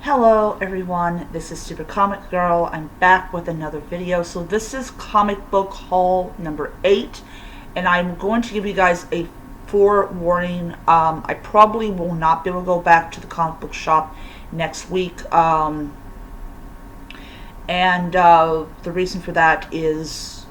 Hello everyone, this is Super Comic Girl. I'm back with another video. So this is comic book haul number 8, and I'm going to give you guys a forewarning. I probably will not be able to go back to the comic book shop next week, and the reason for that is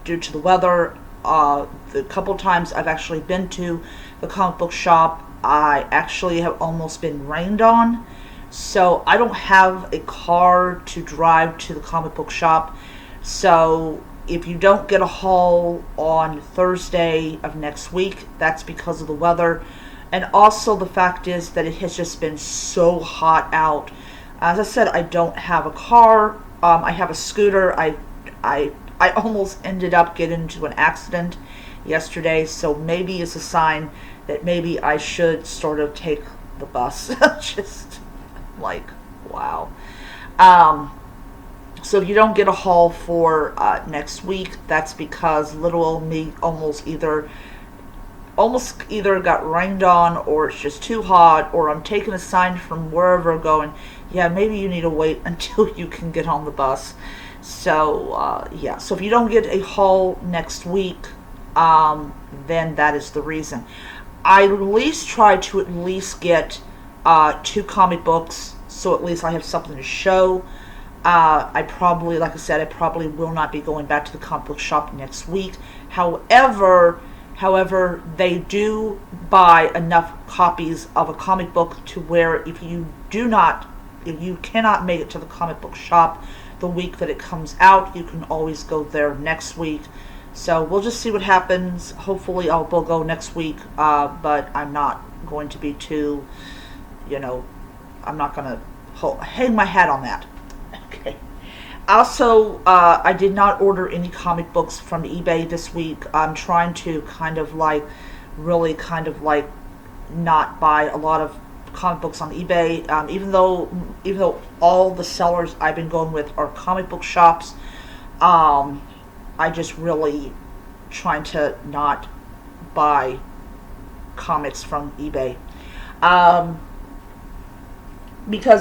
due to the weather. The couple times I've actually been to the comic book shop, I actually have almost been rained on. So I don't have a car to drive to the comic book shop. So if you don't get a haul on Thursday of next week, that's because of the weather. And also the fact is that it has just been so hot out. As I said, I don't have a car. I have a scooter. I almost ended up getting into an accident yesterday. So maybe it's a sign that maybe I should sort of take the bus. Just like, wow. So if you don't get a haul for next week, that's because little old me almost either got rained on, or it's just too hot, or I'm taking a sign from wherever going, yeah, maybe you need to wait until you can get on the bus. So yeah, so if you don't get a haul next week, then that is the reason. I at least try to at least get 2 comic books, so at least I have something to show. I probably, like I said, I probably will not be going back to the comic book shop next week. However, they do buy enough copies of a comic book to where if you cannot make it to the comic book shop the week that it comes out, you can always go there next week. So we'll just see what happens. Hopefully I'll go next week, but I'm not going to be too, I'm not going to hang my hat on that. Okay. Also, I did not order any comic books from eBay this week. I'm trying to really not buy a lot of comic books on eBay. Even though all the sellers I've been going with are comic book shops, I just really trying to not buy comics from eBay.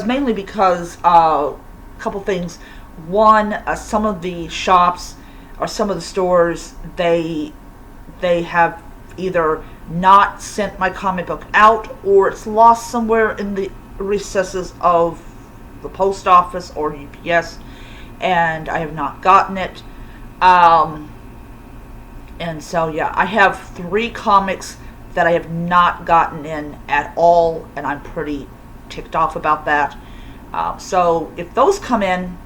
Mainly because a couple things. One, some of the shops or some of the stores, they have either not sent my comic book out, or it's lost somewhere in the recesses of the post office or UPS, and I have not gotten it. And so yeah, I have 3 comics that I have not gotten in at all, and I'm pretty ticked off about that. So if those come in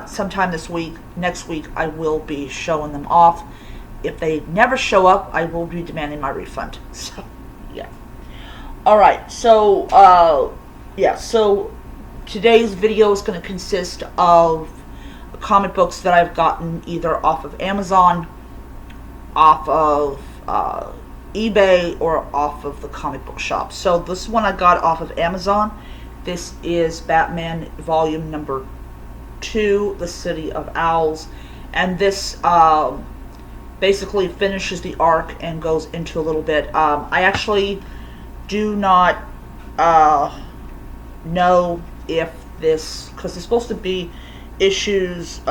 sometime next week, I will be showing them off. If they never show up, I will be demanding my refund. So yeah. Alright, so yeah, so today's video is going to consist of comic books that I've gotten either off of Amazon, off of eBay, or off of the comic book shop. So this one I got off of Amazon. This is Batman volume number 2, The City of Owls, and this basically finishes the arc and goes into a little bit. I actually do not know if this, because it's supposed to be issues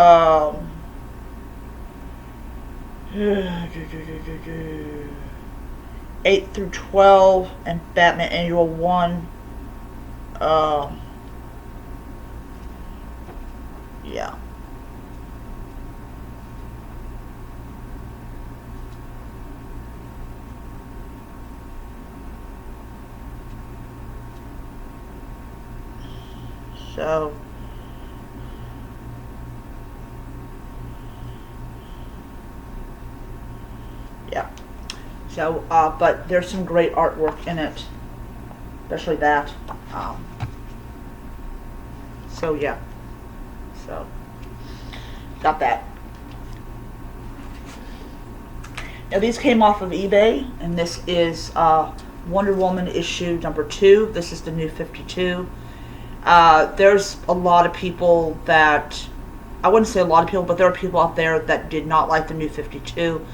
8 through 12 and Batman Annual 1. Yeah. So yeah. So but there's some great artwork in it, especially that. So yeah. So got that. Now these came off of eBay, and this is Wonder Woman issue number 2. This is the New 52. There's a lot of people that, I wouldn't say a lot of people, but there are people out there that did not like the New 52.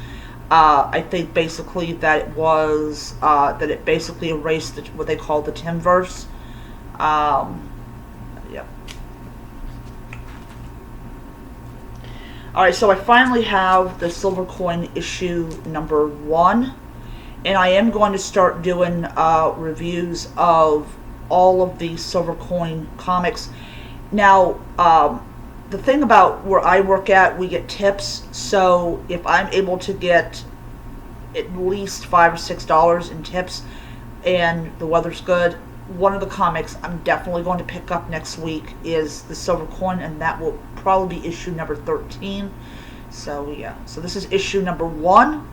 I think basically that it was that it basically erased what they call the Timverse. Yep. Alright, so I finally have the Silver Coin issue number 1. And I am going to start doing reviews of all of the Silver Coin comics. Now, the thing about where I work at, we get tips. So if I'm able to get at least $5 or $6 in tips and the weather's good, one of the comics I'm definitely going to pick up next week is the Silver Coin, and that will probably be issue number 13. So yeah, so this is issue number 1.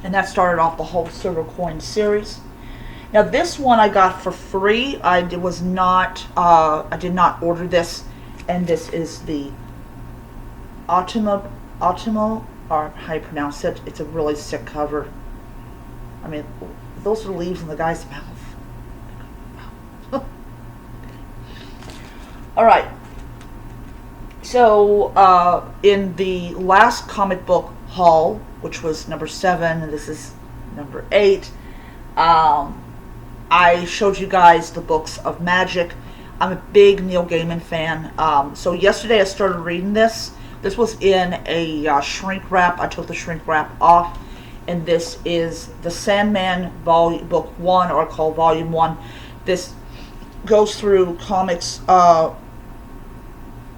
And that started off the whole Silver Coin series. Now this one I got for free. I did not order this, and this is the Automo, or how you pronounce it. It's a really sick cover. I mean, those are leaves in the guy's mouth. All right. So in the last comic book haul, which was number 7, and this is number 8, I showed you guys the books of magic. I'm a big Neil Gaiman fan. So yesterday I started reading this. This was in a shrink wrap. I took the shrink wrap off, and this is the Sandman book 1, or called volume 1. This goes through comics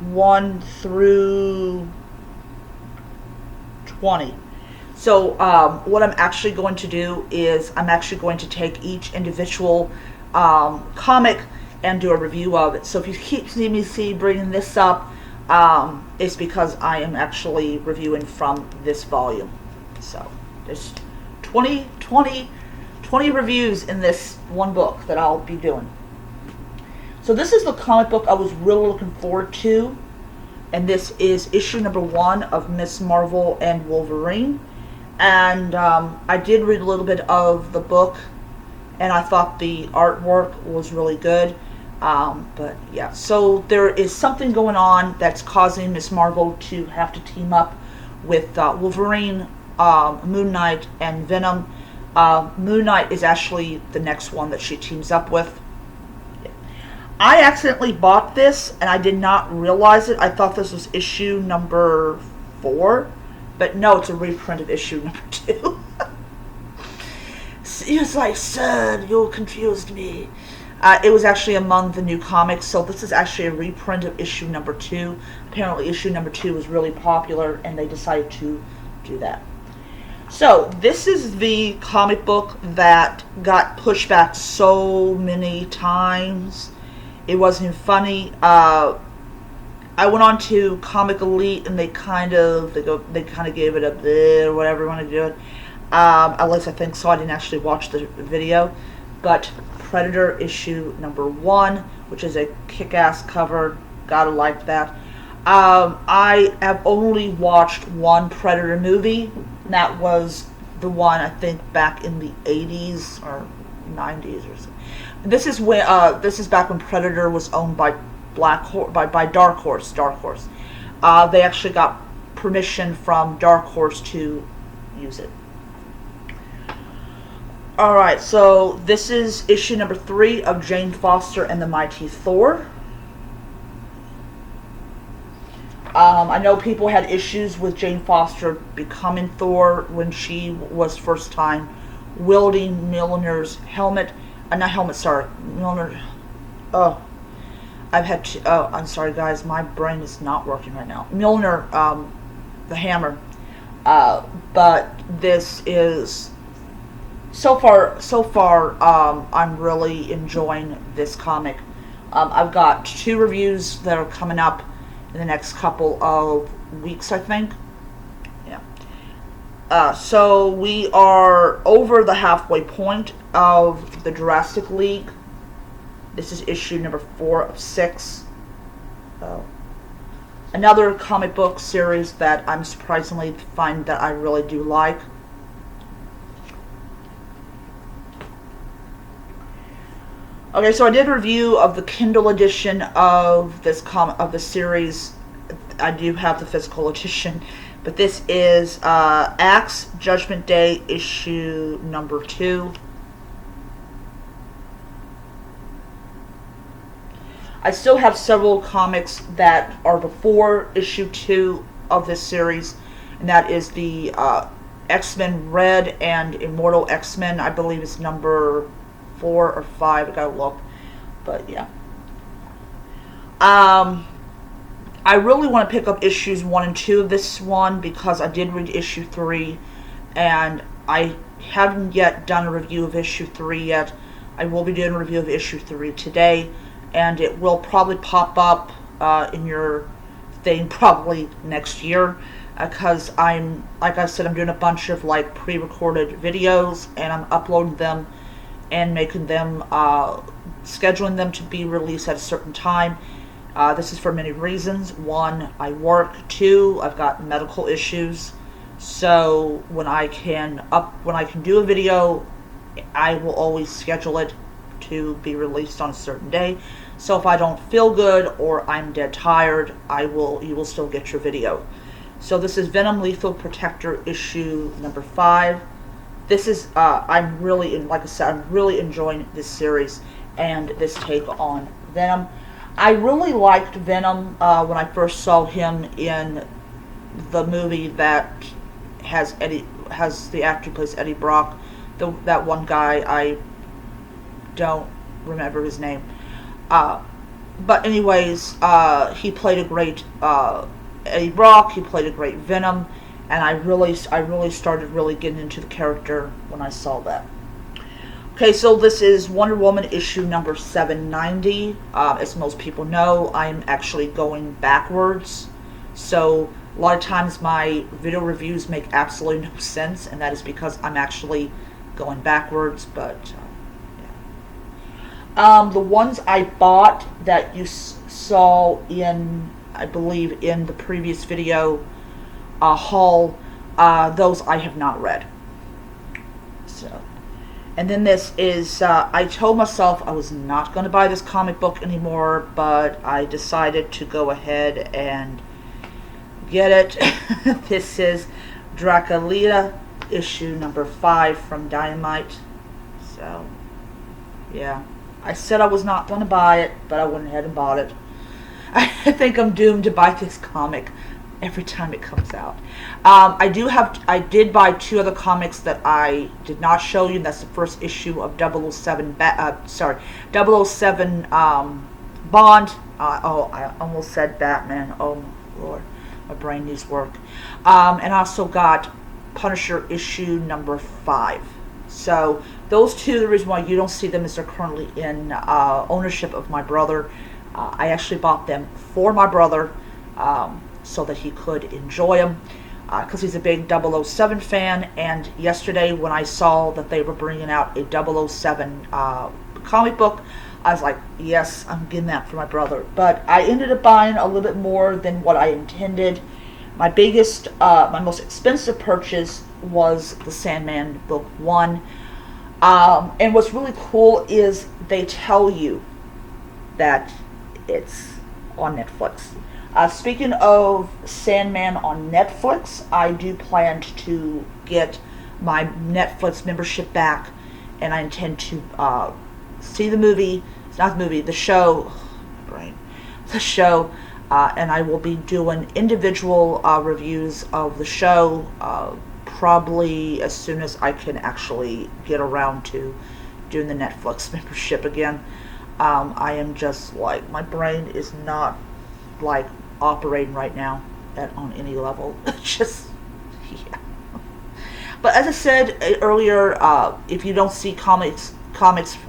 1 through 20. So what I'm actually going to do is I'm actually going to take each individual comic and do a review of it. So if you keep seeing me bringing this up, it's because I am actually reviewing from this volume. So there's 20 reviews in this one book that I'll be doing. So this is the comic book I was really looking forward to, and this is issue number 1 of Miss Marvel and Wolverine. And I did read a little bit of the book, and I thought the artwork was really good. But yeah, so there is something going on that's causing Miss Marvel to have to team up with Wolverine, Moon Knight, and Venom. Moon Knight is actually the next one that she teams up with. I accidentally bought this, and I did not realize it. I thought this was issue number 4. But no, it's a reprint of issue number 2. He was like, son, you confused me. It was actually among the new comics, so this is actually a reprint of issue number 2. Apparently issue number 2 was really popular, and they decided to do that. So, this is the comic book that got pushed back so many times. It wasn't even funny. I went on to Comic Elite, and they kind of gave it a whatever you want to do it. At least I think so. I didn't actually watch the video, but Predator issue number 1, which is a kick-ass cover. Gotta like that. I have only watched one Predator movie. And that was the one I think back in the 80s or 90s or something. This is when this is back when Predator was owned by Dark Horse. They actually got permission from Dark Horse to use it. Alright, so this is issue number 3 of Jane Foster and the Mighty Thor. I know people had issues with Jane Foster becoming Thor when she was first time wielding Mjolnir's helmet. Mjolnir. Oh. I'm sorry guys, my brain is not working right now. Mjolnir, the hammer. But this is, so far, I'm really enjoying this comic. I've got 2 reviews that are coming up in the next couple of weeks, I think. Yeah. So we are over the halfway point of the Jurassic League. This is issue number 4 of 6. Another comic book series that I'm surprisingly find that I really do like. Okay, so I did a review of the Kindle edition of this series. I do have the physical edition, but this is Axe Judgment Day issue number 2. I still have several comics that are before issue 2 of this series, and that is the X-Men Red and Immortal X-Men. I believe it's number 4 or 5. I gotta look, but yeah. I really want to pick up issues 1 and 2 of this one because I did read issue 3, and I haven't yet done a review of issue 3 yet. I will be doing a review of issue 3 today, and it will probably pop up in your thing probably next year, because like I said, I'm doing a bunch of like pre-recorded videos, and I'm uploading them and making them, scheduling them to be released at a certain time. This is for many reasons. 1, I work. 2, I've got medical issues. So when I can do a video, I will always schedule it to be released on a certain day. So if I don't feel good or I'm dead tired, you will still get your video. So this is Venom Lethal Protector issue number 5. This is I'm really, like I said, I'm really enjoying this series and this take on Venom. I really liked Venom when I first saw him in the movie that has the actor who plays Eddie Brock. That one guy, I don't remember his name. But anyways, he played a great Eddie Brock. He played a great Venom, and I really started really getting into the character when I saw that. Okay, so this is Wonder Woman issue number 790. As most people know, I'm actually going backwards. So a lot of times my video reviews make absolutely no sense, and that is because I'm actually going backwards. But yeah. The ones I bought that you saw in, I believe, in the previous video haul, those I have not read. So. And then this is, I told myself I was not going to buy this comic book anymore, but I decided to go ahead and get it. This is Draculita issue number 5 from Dynamite. So, yeah. I said I was not going to buy it, but I went ahead and bought it. I think I'm doomed to buy this comic every time it comes out. I did buy 2 other comics that I did not show you. That's the first issue of 007 Bond. I almost said Batman. Oh my Lord, my brain needs work. And I also got Punisher issue number 5. So those 2, the reason why you don't see them is they're currently in ownership of my brother. I actually bought them for my brother, so that he could enjoy them, because he's a big 007 fan. And yesterday when I saw that they were bringing out a 007 comic book, I was like, yes, I'm getting that for my brother. But I ended up buying a little bit more than what I intended. My most expensive purchase was the Sandman book 1. And what's really cool is they tell you that it's on Netflix. Speaking of Sandman on Netflix, I do plan to get my Netflix membership back, and I intend to see the movie. It's not the movie, the show. Brain. The show, and I will be doing individual reviews of the show probably as soon as I can actually get around to doing the Netflix membership again. I am just like, my brain is not like operating right now on any level. Just, yeah. But as I said earlier, if you don't see comics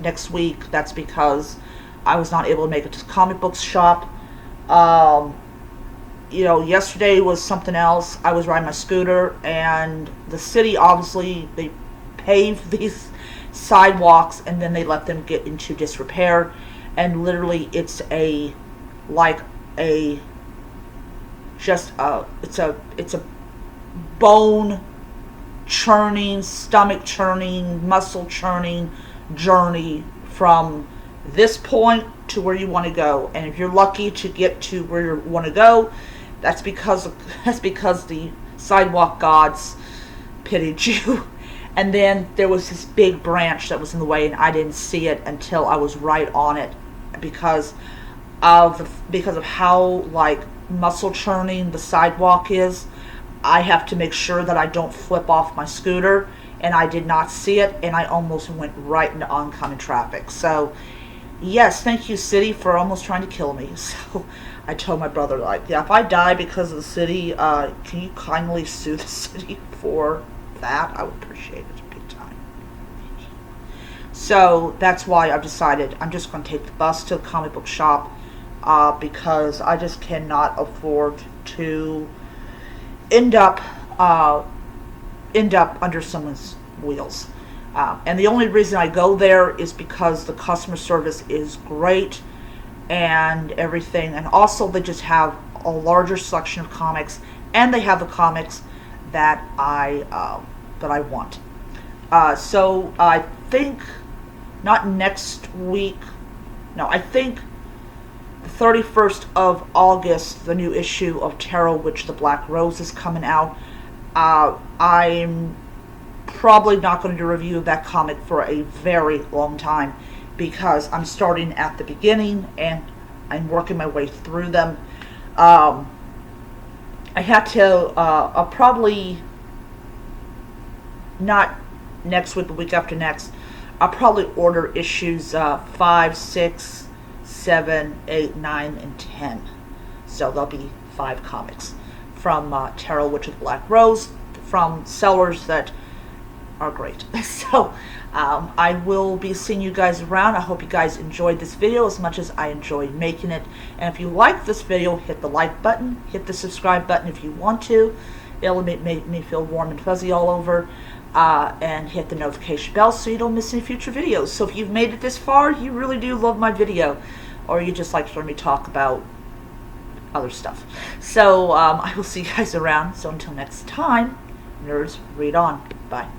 next week, that's because I was not able to make it to the comic books shop. Yesterday was something else. I was riding my scooter, and the city, obviously, they paved these sidewalks and then they let them get into disrepair, and literally it's a bone churning, stomach churning, muscle churning journey from this point to where you want to go. And if you're lucky to get to where you want to go, that's because the sidewalk gods pitied you. And then there was this big branch that was in the way, and I didn't see it until I was right on it, because because of how like muscle churning the sidewalk is. I have to make sure that I don't flip off my scooter, and I did not see it, and I almost went right into oncoming traffic. So yes, thank you, city, for almost trying to kill me. So I told my brother, like, yeah, if I die because of the city, can you kindly sue the city for that? I would appreciate it big time. So that's why I've decided I'm just going to take the bus to the comic book shop, because I just cannot afford to end up under someone's wheels. And the only reason I go there is because the customer service is great and everything, and also they just have a larger selection of comics, and they have the comics that I want. So I think not next week. No, I think the 31st of August, the new issue of Tarot Witch the Black Rose is coming out. I'm probably not going to do a review of that comic for a very long time, because I'm starting at the beginning and I'm working my way through them. I had to, I'll probably, not next week, the week after next, I'll probably order issues 5, 6, 7, 8, 9, and 10. So there'll be 5 comics from Tarot Witch of the Black Rose, from sellers that are great. So I will be seeing you guys around. I hope you guys enjoyed this video as much as I enjoyed making it. And if you like this video, hit the like button, hit the subscribe button if you want to. It'll make me feel warm and fuzzy all over. And hit the notification bell so you don't miss any future videos. So if you've made it this far, you really do love my video, or you just like to hear me talk about other stuff. So I will see you guys around. So until next time, nerds, read on. Bye.